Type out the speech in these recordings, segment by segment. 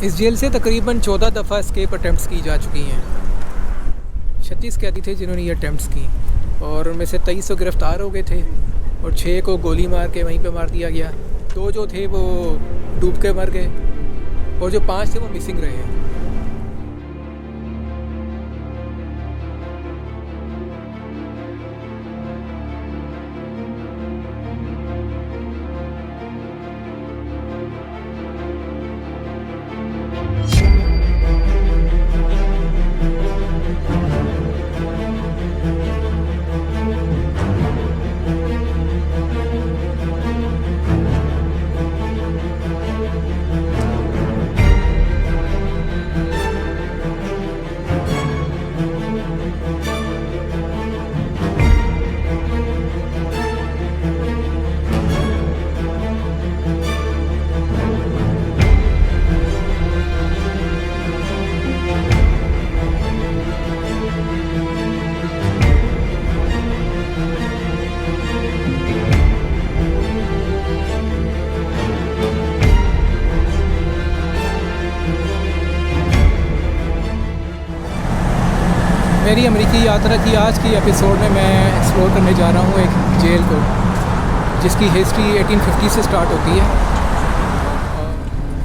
इस जेल से तकरीबन 14 दफ़ा एस्केप अटैम्प्ट्स की जा चुकी हैं। 36 कैदी थे जिन्होंने ये अटैम्प्ट्स की और उनमें से 23 तो गिरफ़्तार हो गए थे और 6 को गोली मार के वहीं पे मार दिया गया। 2 जो थे वो डूब के मर गए और जो 5 थे वो मिसिंग रहे हैं। मेरी अमेरिकी यात्रा की आज की एपिसोड में मैं एक्सप्लोर करने जा रहा हूँ एक जेल को जिसकी हिस्ट्री 1850 से स्टार्ट होती है।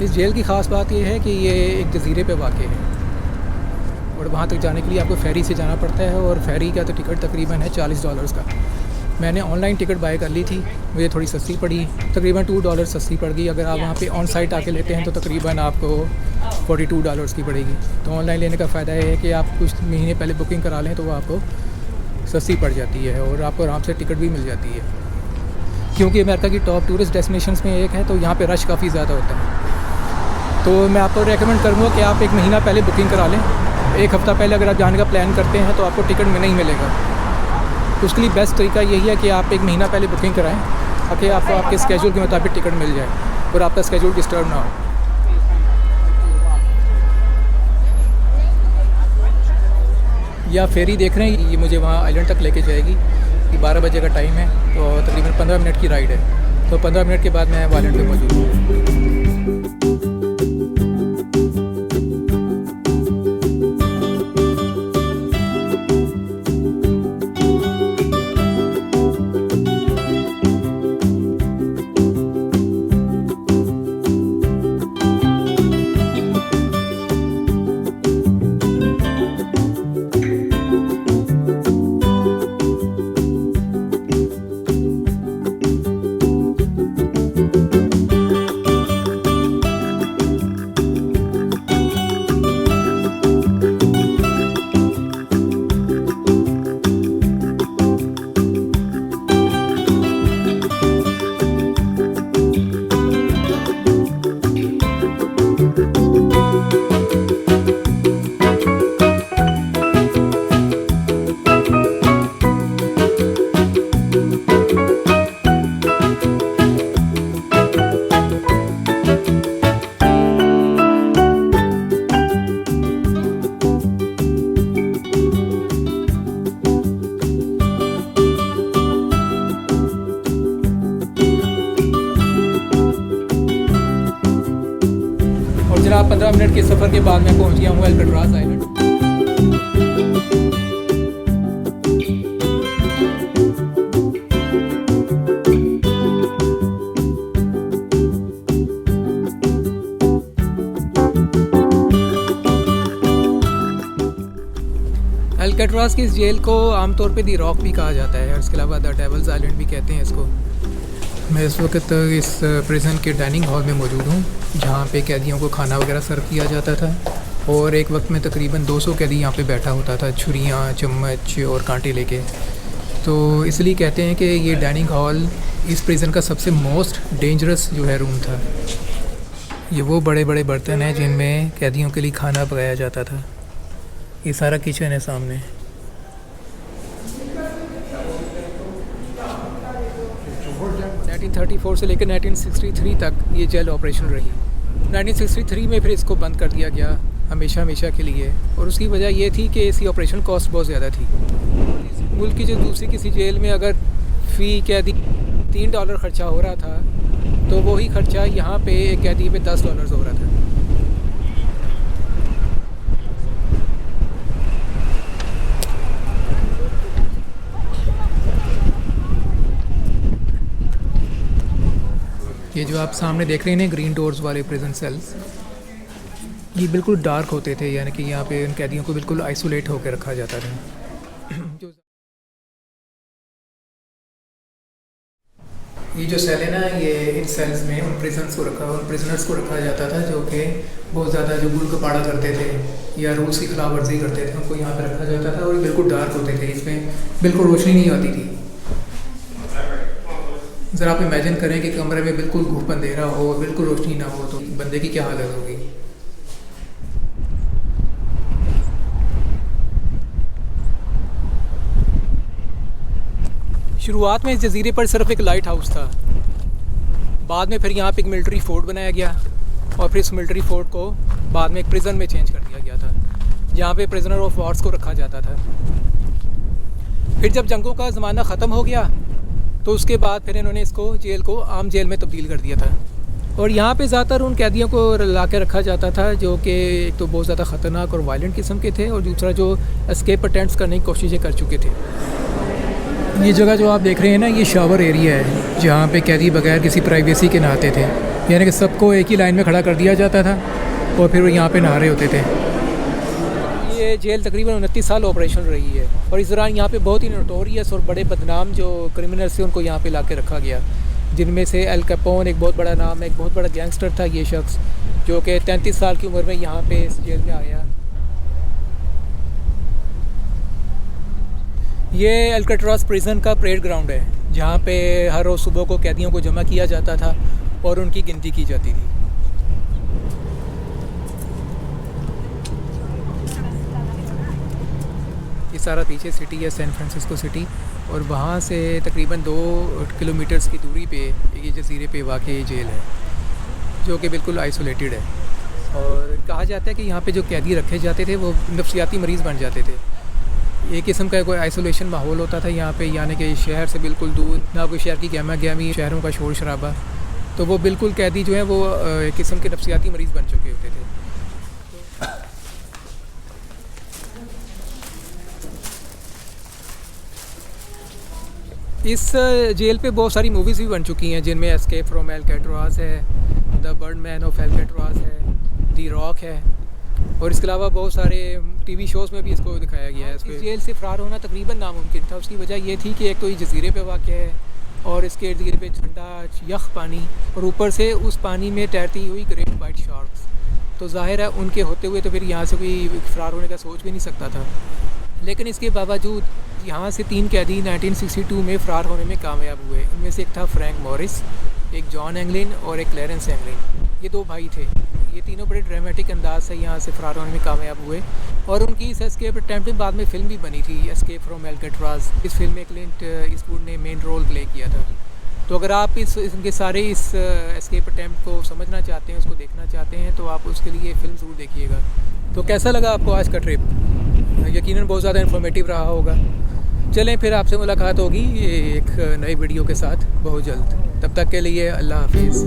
इस जेल की ख़ास बात यह है कि ये एक जजीरे पे वाक़ है और वहाँ तक जाने के लिए आपको फ़ेरी से जाना पड़ता है और फ़ेरी का तो टिकट तकरीबन है $40 का। मैंने ऑनलाइन टिकट बाय कर ली थी, मुझे थोड़ी सस्ती पड़ी, तकरीबन $2 सस्ती पड़ गई। अगर आप वहाँ पे ऑन साइट आके लेते हैं तो तकरीबन आपको $42 की पड़ेगी। तो ऑनलाइन लेने का फ़ायदा ये है कि आप कुछ महीने पहले बुकिंग करा लें तो वो आपको सस्ती पड़ जाती है और आपको आराम से टिकट भी मिल जाती है। क्योंकि अमेरिका की टॉप टूरिस्ट डेस्टिनेशंस में एक है तो यहाँ पे रश काफ़ी ज़्यादा होता है। तो मैं आपको रेकमेंड करूँगा कि आप 1 महीना पहले बुकिंग करा लें। 1 हफ़्ता पहले अगर आप जाने का प्लान करते हैं तो आपको टिकट में नहीं मिलेगा। तो उसके लिए बेस्ट तरीका यही है कि आप 1 महीना पहले बुकिंग कराएँ ताकि आपको आपके स्केड्यूल के मुताबिक टिकट मिल जाए और आपका स्केड्यूल डिस्टर्ब ना हो। या फेरी देख रहे हैं, ये मुझे वहाँ आइलैंड तक लेके जाएगी। ये 12 बजे का टाइम है तो तकरीबन 15 मिनट की राइड है। तो 15 मिनट के बाद मैं वो आइलैंड पे मौजूद हूँ। जनाब 15 मिनट के सफ़र के बाद मैं पहुंच गया हूँ अल्काट्राज़ आइलैंड। अल्काट्राज़ की इस जेल को आमतौर पे दी रॉक भी कहा जाता है और इसके अलावा द डेविल्स आइलैंड भी कहते हैं इसको। मैं इस वक्त इस प्रिज़न के डाइनिंग हॉल में मौजूद हूँ जहाँ पे कैदियों को खाना वगैरह सर्व किया जाता था और एक वक्त में तकरीबन 200 कैदी यहाँ पे बैठा होता था, छुरियाँ, चम्मच और कांटे लेके। तो इसलिए कहते हैं कि ये डाइनिंग हॉल इस प्रिज़न का सबसे मोस्ट डेंजरस जो है रूम था। ये वो बड़े बड़े बर्तन हैं जिनमें कैदियों के लिए खाना पकाया जाता था। ये सारा किचन है सामने। सन 1934 से लेकर 1963 तक ये जेल ऑपरेशन रही। 1963 में फिर इसको बंद कर दिया गया हमेशा के लिए, और उसकी वजह ये थी कि इसकी ऑपरेशन कॉस्ट बहुत ज़्यादा थी। मुल्क की जो दूसरी किसी जेल में अगर फ़ी कैदी $3 ख़र्चा हो रहा था तो वही ख़र्चा यहाँ पे एक कैदी पे $10 हो रहा था। ये जो आप सामने देख रहे हैं ना ग्रीन डोर्स वाले प्रिजन सेल्स, ये बिल्कुल डार्क होते थे, यानी कि यहाँ पे उन कैदियों को बिल्कुल आइसोलेट होकर रखा जाता था। ये जो सेल है ना, ये इन सेल्स में उन प्रिजनर्स को रखा जाता था जो कि बहुत ज़्यादा जो गुल कपाड़ा करते थे या रूल्स की खिलाफ वर्जी करते थे, उनको यहाँ पे रखा जाता था। और ये बिल्कुल डार्क होते थे, इसमें बिल्कुल रोशनी नहीं आती थी। ज़रा आप इमेजिन करें कि कमरे में बिल्कुल घूप अंधेरा हो, बिल्कुल रोशनी ना हो, तो बंदे की क्या हालत होगी। शुरुआत में इस जजीरे पर सिर्फ एक लाइट हाउस था, बाद में फिर यहाँ पे एक मिलिट्री फोर्ट बनाया गया और फिर इस मिलिट्री फोर्ट को बाद में एक प्रिजन में चेंज कर दिया गया था, जहाँ पे प्रिजनर ऑफ वॉर्स को रखा जाता था। फिर जब जंगों का ज़माना ख़त्म हो गया तो उसके बाद फिर इन्होंने इसको जेल को आम जेल में तब्दील कर दिया था। और यहाँ पे ज़्यादातर उन कैदियों को ला के रखा जाता था जो कि एक तो बहुत ज़्यादा ख़तरनाक और वायलेंट किस्म के थे, और दूसरा जो एस्केप अटेम्प्ट्स करने की कोशिशें कर चुके थे। ये जगह जो आप देख रहे हैं ना, ये शावर एरिया है जहाँ पे कैदी बगैर किसी प्राइवेसी के नहाते थे, यानी कि सबको एक ही लाइन में खड़ा कर दिया जाता था और फिर वो यहाँ पे नहा रहे होते थे। ये जेल तकरीबन 29 साल ऑपरेशन रही है और इस दौरान यहाँ पे बहुत ही नोटोरियस और बड़े बदनाम जो क्रिमिनल्स थे उनको यहाँ पे ला के रखा गया, जिनमें से एल कैपोन एक बहुत बड़ा नाम है, एक बहुत बड़ा गैंगस्टर था ये शख्स, जो कि 33 साल की उम्र में यहाँ पे इस जेल में आया। ये अल्काट्राज़ प्रिजन का परेड ग्राउंड है, जहाँ पे हर रोज़ सुबह को कैदियों को जमा किया जाता था और उनकी गिनती की जाती थी। ये सारा पीछे सिटी है, सैन फ्रांसिस्को सिटी, और वहाँ से तकरीबन 2 किलोमीटर्स की दूरी पे ये जजीरे पे वाक़ई जेल है जो कि बिल्कुल आइसोलेटेड है। और कहा जाता है कि यहाँ पे जो कैदी रखे जाते थे वो नफ्सियाती मरीज़ बन जाते थे। एक किस्म का कोई आइसोलेशन माहौल होता था यहाँ पे, यानी कि शहर से बिल्कुल दूर, ना कोई शहर की गहमा गहमी, शहरों का शोर शराबा, तो वो बिल्कुल कैदी जो है वो एक किस्म के नफ्सियाती मरीज़ बन चुके होते थे। इस जेल पे बहुत सारी मूवीज़ भी बन चुकी हैं, जिनमें एस्केप फ्रॉम अल्काट्राज़ है, द बर्डमैन ऑफ अल्काट्राज़ है, द रॉक है, और इसके अलावा बहुत सारे टीवी शोज़ में भी इसको दिखाया गया है। इस जेल से फ़रार होना तकरीबन नामुमकिन था। उसकी वजह ये थी कि एक तो ये जजीरे पे वाक़ है और इसके इर्द गिर्द पे ठंडा यख पानी, और ऊपर से उस पानी में तैरती हुई ग्रेट वाइट शार्क्स, तो ज़ाहिर है उनके होते हुए तो फिर यहाँ से कोई फ़रार होने का सोच भी नहीं सकता था। लेकिन इसके बावजूद यहाँ से 3 कैदी 1962 में फ़रार होने में कामयाब हुए। इनमें से एक था फ्रैंक मॉरिस, एक जॉन एंगलिन और एक क्लेरेंस एंगलिन। ये 2 भाई थे। ये तीनों बड़े ड्रामेटिक अंदाज से यहाँ से फ़रार होने में कामयाब हुए, और उनकी इस एस्केप अटेम्प्ट में बाद में फ़िल्म भी बनी थी, एस्केप फ्रॉम अल्काट्राज़। इस फिल्म में क्लिंट ईस्टवुड ने मेन रोल प्ले किया था। तो अगर आप इनके सारे इस एस्केप अटेम्प्ट को समझना चाहते हैं, उसको देखना चाहते हैं, तो आप उसके लिए फ़िल्म ज़रूर देखिएगा। तो कैसा लगा आपको आज का ट्रिप? यकीनन बहुत ज़्यादा इन्फॉर्मेटिव रहा होगा। चलें फिर आपसे मुलाकात होगी एक नई वीडियो के साथ बहुत जल्द। तब तक के लिए अल्लाह हाफिज़।